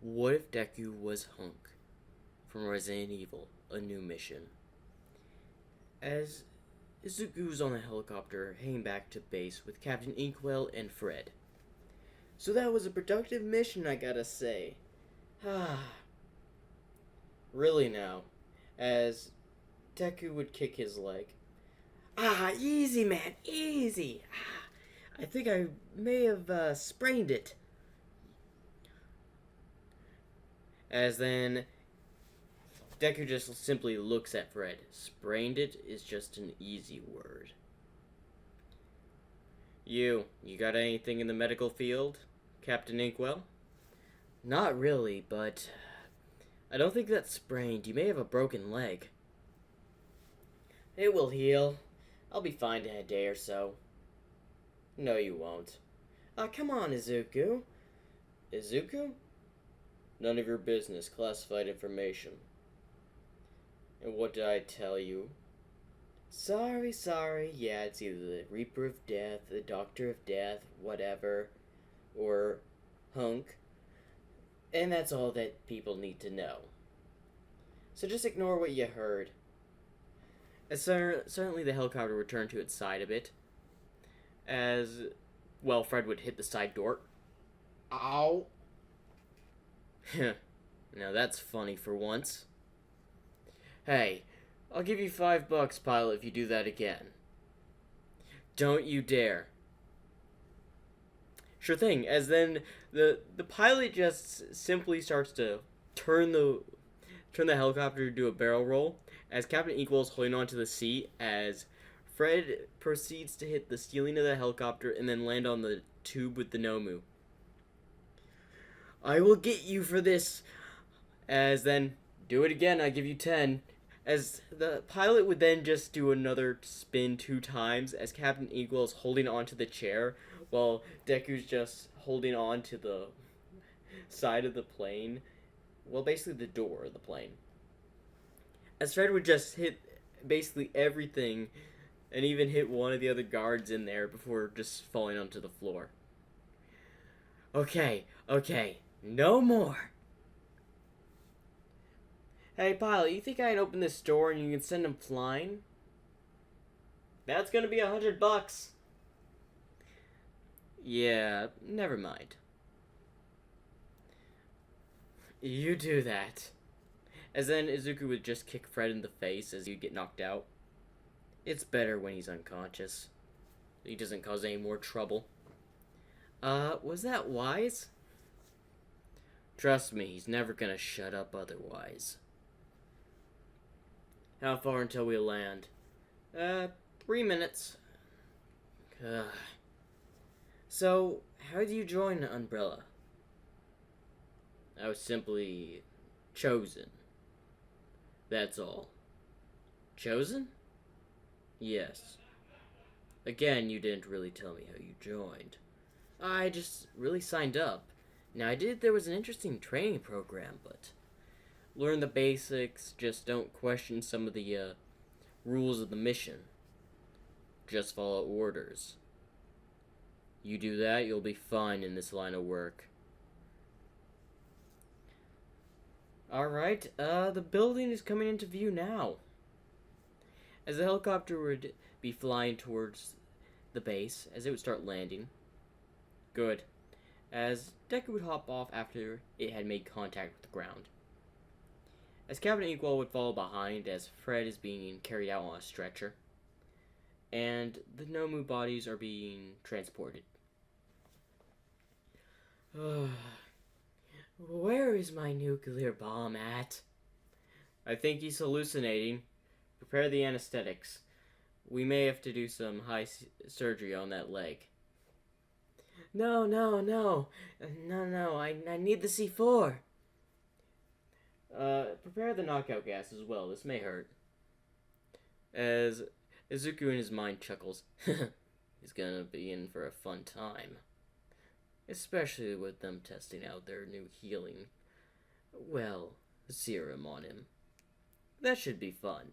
What if Deku was Hunk from Resident Evil, A New Mission? As Izuku's on a helicopter heading back to base with Captain Inkwell and Fred. So that was a productive mission, I gotta say. Really now, as Deku would kick his leg. Easy man, easy. I think I may have sprained it. As then Deku just simply looks at Fred. Sprained it is just an easy word. You got anything in the medical field, Captain Inkwell? Not really, but I don't think that's sprained. You may have a broken leg. It will heal. I'll be fine in a day or so. No, you won't. Come on, Izuku. Izuku? None of your business. Classified information. And what did I tell you? Sorry. Yeah, it's either the Reaper of Death, the Doctor of Death, whatever, or Hunk. And that's all that people need to know. So just ignore what you heard. Certainly the helicopter returned to its side a bit. As, well, Fred would hit the side door. Ow! Now that's funny for once. Hey, I'll give you $5, pilot, if you do that again. Don't you dare. Sure thing, as then the pilot just simply starts to turn the helicopter to do a barrel roll as Captain Inkwell is holding onto the seat as Fred proceeds to hit the ceiling of the helicopter and then land on the tube with the Nomu. I will get you for this. As then, do it again, I give you 10. As the pilot would then just do another spin 2 times as Captain Inkwell is holding onto the chair while Deku's just holding on to the side of the plane. Well, basically the door of the plane. As Fred would just hit basically everything and even hit one of the other guards in there before just falling onto the floor. Okay, no more. Hey, pilot, you think I can open this door and you can send him flying? That's gonna be $100. Yeah, never mind. You do that. As then Izuku would just kick Fred in the face as he'd get knocked out. It's better when he's unconscious. He doesn't cause any more trouble. Was that wise? Trust me, he's never gonna shut up otherwise. How far until we land? 3 minutes. So, how do you join Umbrella? I was simply chosen. That's all. Chosen? Yes. Again, you didn't really tell me how you joined. I just really signed up. Now, there was an interesting training program, but learn the basics, just don't question some of the rules of the mission. Just follow orders. You do that, you'll be fine in this line of work. Alright, the building is coming into view now. As the helicopter would be flying towards the base, as it would start landing. Good. As Deku would hop off after it had made contact with the ground. As Captain Inkwell would follow behind as Fred is being carried out on a stretcher. And the Nomu bodies are being transported. Where is my nuclear bomb at? I think he's hallucinating. Prepare the anesthetics. We may have to do some surgery on that leg. No, I need the C4. Prepare the knockout gas as well. This may hurt. As Izuku in his mind chuckles. He's gonna be in for a fun time. Especially with them testing out their new healing, well, serum on him. That should be fun.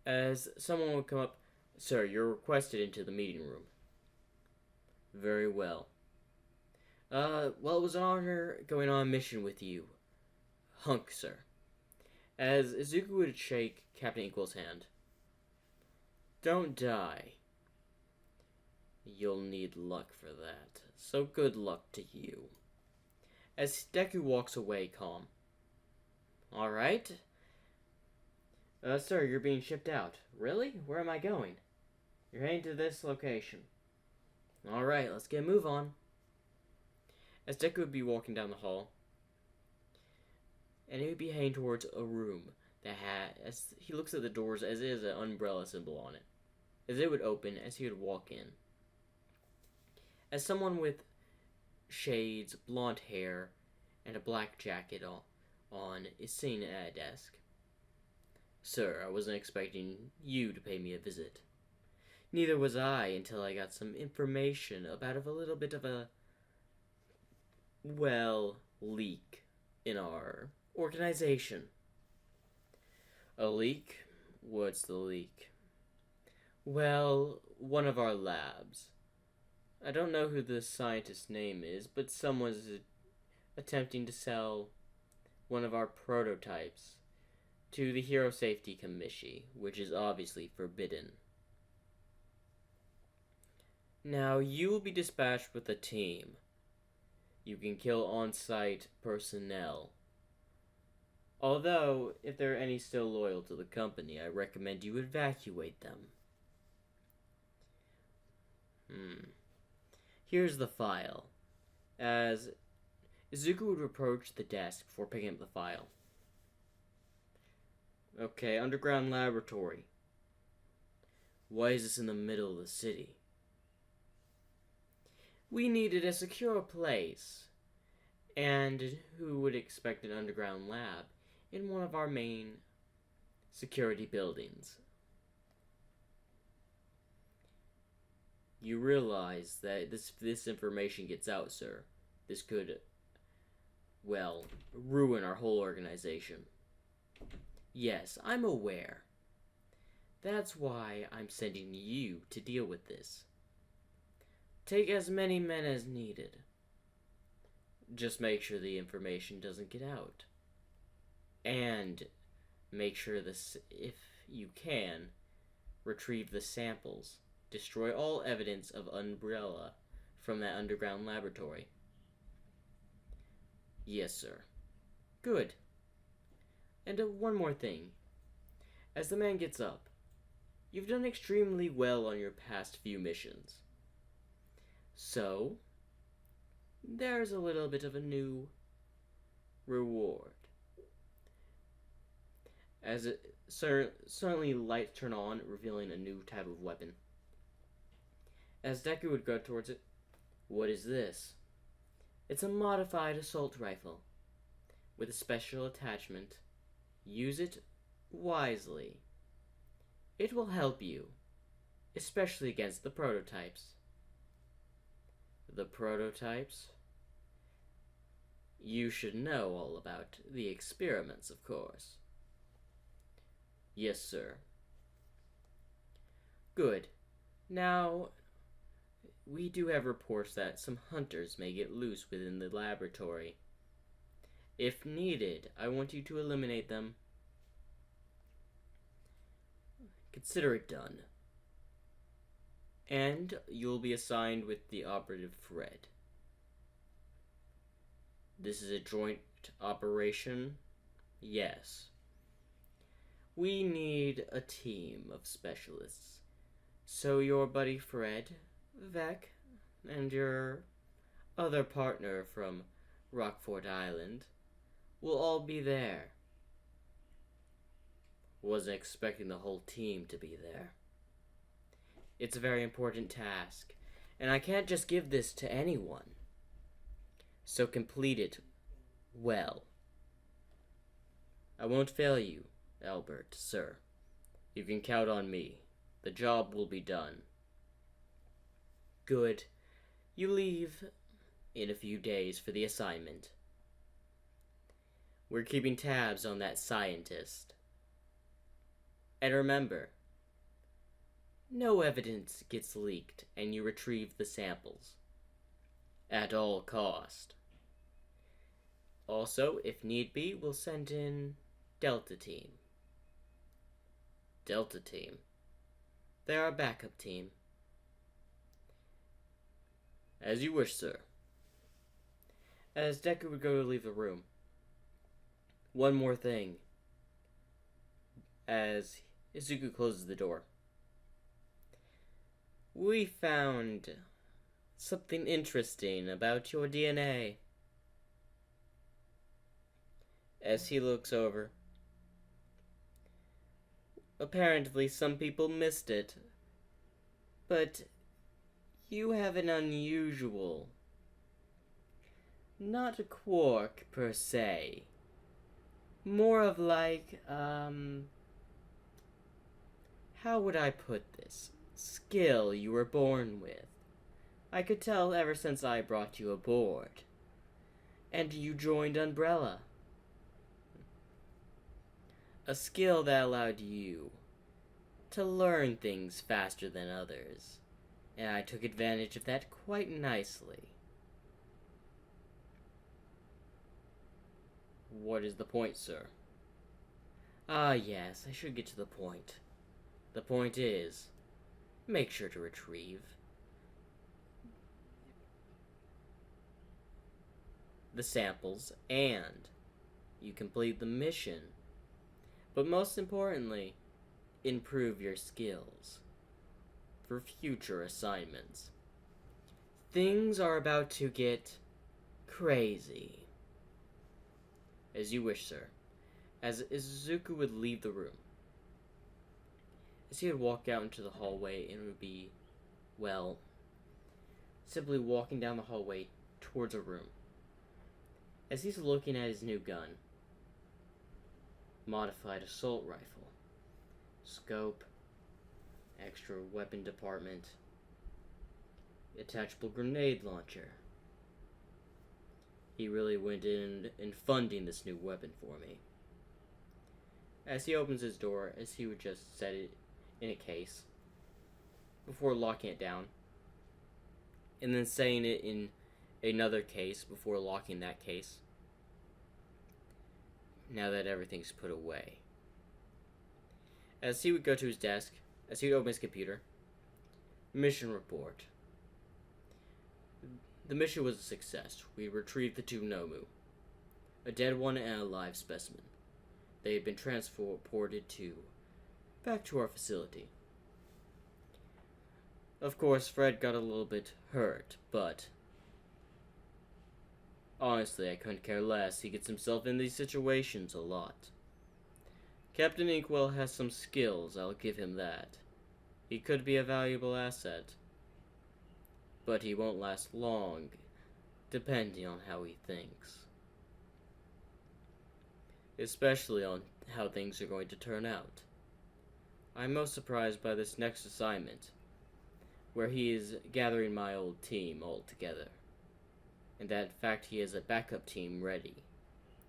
As someone would come up, Sir, you're requested into the meeting room. Very well. Well, it was an honor going on a mission with you, Hunk, sir. As Izuku would shake Captain Inkwell's hand. Don't die. You'll need luck for that, so good luck to you. As Deku walks away calm. Alright. Sir, you're being shipped out. Really? Where am I going? You're heading to this location. Alright, let's get a move on. As Deku would be walking down the hall, and he would be heading towards a room that had, as he looks at the doors, as is an umbrella symbol on it. As it would open, as he would walk in. As someone with shades, blonde hair, and a black jacket on is seen at a desk. Sir, I wasn't expecting you to pay me a visit. Neither was I until I got some information about a little bit of a, leak in our organization. A leak? What's the leak? Well, one of our labs. I don't know who the scientist's name is, but someone's attempting to sell one of our prototypes to the Hero Safety Commission, which is obviously forbidden. Now, you will be dispatched with a team. You can kill on-site personnel. Although, if there are any still loyal to the company, I recommend you evacuate them. Here's the file. As Izuku would approach the desk before picking up the file. Okay, underground laboratory. Why is this in the middle of the city? We needed a secure place. And who would expect an underground lab in one of our main security buildings? You realize that this information gets out, sir. This could, ruin our whole organization. Yes, I'm aware. That's why I'm sending you to deal with this. Take as many men as needed. Just make sure the information doesn't get out. And make sure this, if you can, retrieve the samples. Destroy all evidence of Umbrella from that underground laboratory. Yes, sir. Good. And one more thing. As the man gets up, you've done extremely well on your past few missions. So, there's a little bit of a new reward. As it suddenly lights turn on, revealing a new type of weapon. As Deku would go towards it, what is this? It's a modified assault rifle with a special attachment. Use it wisely. It will help you, especially against the prototypes. The prototypes? You should know all about the experiments, of course. Yes, sir. Good. Now, we do have reports that some hunters may get loose within the laboratory. If needed, I want you to eliminate them. Consider it done. And you'll be assigned with the operative Fred. This is a joint operation? Yes. We need a team of specialists. So your buddy Fred, Vec, and your other partner from Rockford Island will all be there. Wasn't expecting the whole team to be there. It's a very important task, and I can't just give this to anyone. So complete it well. I won't fail you, Albert, sir. You can count on me. The job will be done. Good. You leave in a few days for the assignment. We're keeping tabs on that scientist. And remember, no evidence gets leaked and you retrieve the samples. at all cost. Also, if need be, we'll send in Delta Team. Delta Team. They're our backup team. As you wish, sir. As Deku would go to leave the room, one more thing. As Izuku closes the door. We found something interesting about your DNA. As he looks over. Apparently some people missed it. But you have an unusual, not a quirk per se, more of like, how would I put this? Skill you were born with. I could tell ever since I brought you aboard. And you joined Umbrella. A skill that allowed you to learn things faster than others. And I took advantage of that quite nicely. What is the point, sir? Ah, yes, I should get to the point. The point is, make sure to retrieve the samples and you complete the mission. But most importantly, improve your skills for future assignments. Things are about to get crazy. As you wish, sir. As Izuku would leave the room. As he would walk out into the hallway, and it would be, well, simply walking down the hallway towards a room. As he's looking at his new gun. Modified assault rifle. Scope. Extra weapon department. Attachable grenade launcher. He really went in funding this new weapon for me. As he opens his door, as he would just set it in a case before locking it down, and then setting it in another case before locking that case. Now that everything's put away. As he would go to his desk, as he would open his computer, mission report. The mission was a success. We retrieved the two Nomu, a dead one and a live specimen. They had been transported back to our facility. Of course, Fred got a little bit hurt, but honestly, I couldn't care less. He gets himself in these situations a lot. Captain Inkwell has some skills, I'll give him that. He could be a valuable asset, but he won't last long, depending on how he thinks. Especially on how things are going to turn out. I'm most surprised by this next assignment, where he is gathering my old team all together, and that in fact he has a backup team ready.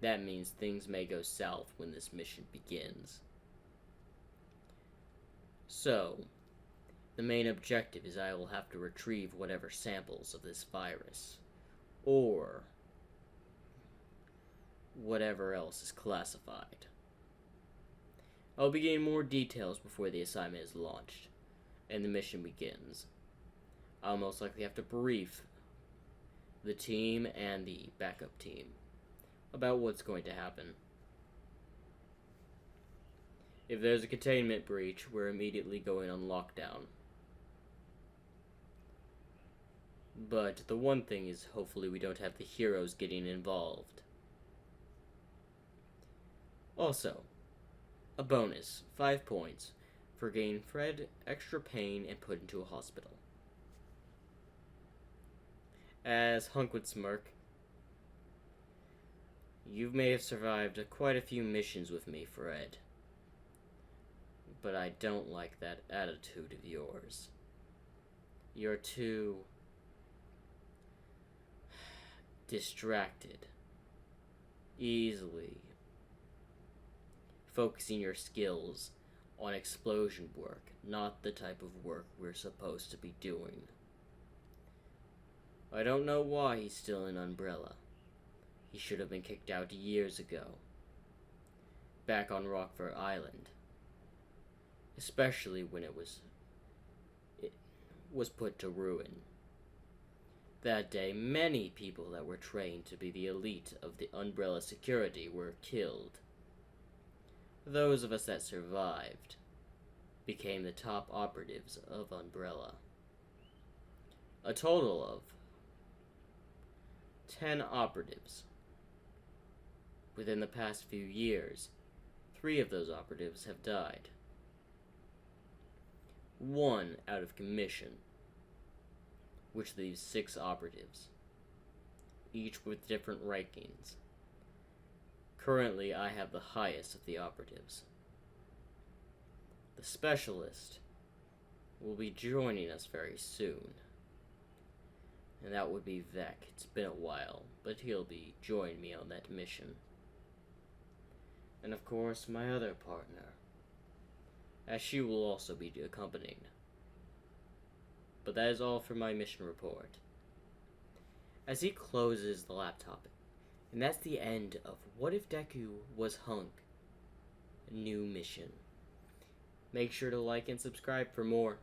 That means things may go south when this mission begins. So, the main objective is I will have to retrieve whatever samples of this virus, or whatever else is classified. I'll be getting more details before the assignment is launched, and the mission begins. I'll most likely have to brief the team and the backup team about what's going to happen. If there's a containment breach, we're immediately going on lockdown. But the one thing is, hopefully we don't have the heroes getting involved. Also, a bonus, 5 points, for getting Fred extra pain and put into a hospital. As Hunk would smirk, you may have survived quite a few missions with me, Fred. But I don't like that attitude of yours. You're too distracted. Easily focusing your skills on explosion work, not the type of work we're supposed to be doing. I don't know why he's still in Umbrella. He should have been kicked out years ago. Back on Rockford Island. Especially when it was put to ruin. That day, many people that were trained to be the elite of the Umbrella security were killed. Those of us that survived became the top operatives of Umbrella. A total of 10 operatives. Within the past few years, 3 of those operatives have died. 1 out of commission, which leaves 6 operatives, each with different rankings. Currently, I have the highest of the operatives. The specialist will be joining us very soon. And that would be Vec. It's been a while, but he'll be joining me on that mission. And of course, my other partner, as she will also be accompanying. But that is all for my mission report. As he closes the laptop, and that's the end of What If Deku Was Hunk? A new mission. Make sure to like and subscribe for more.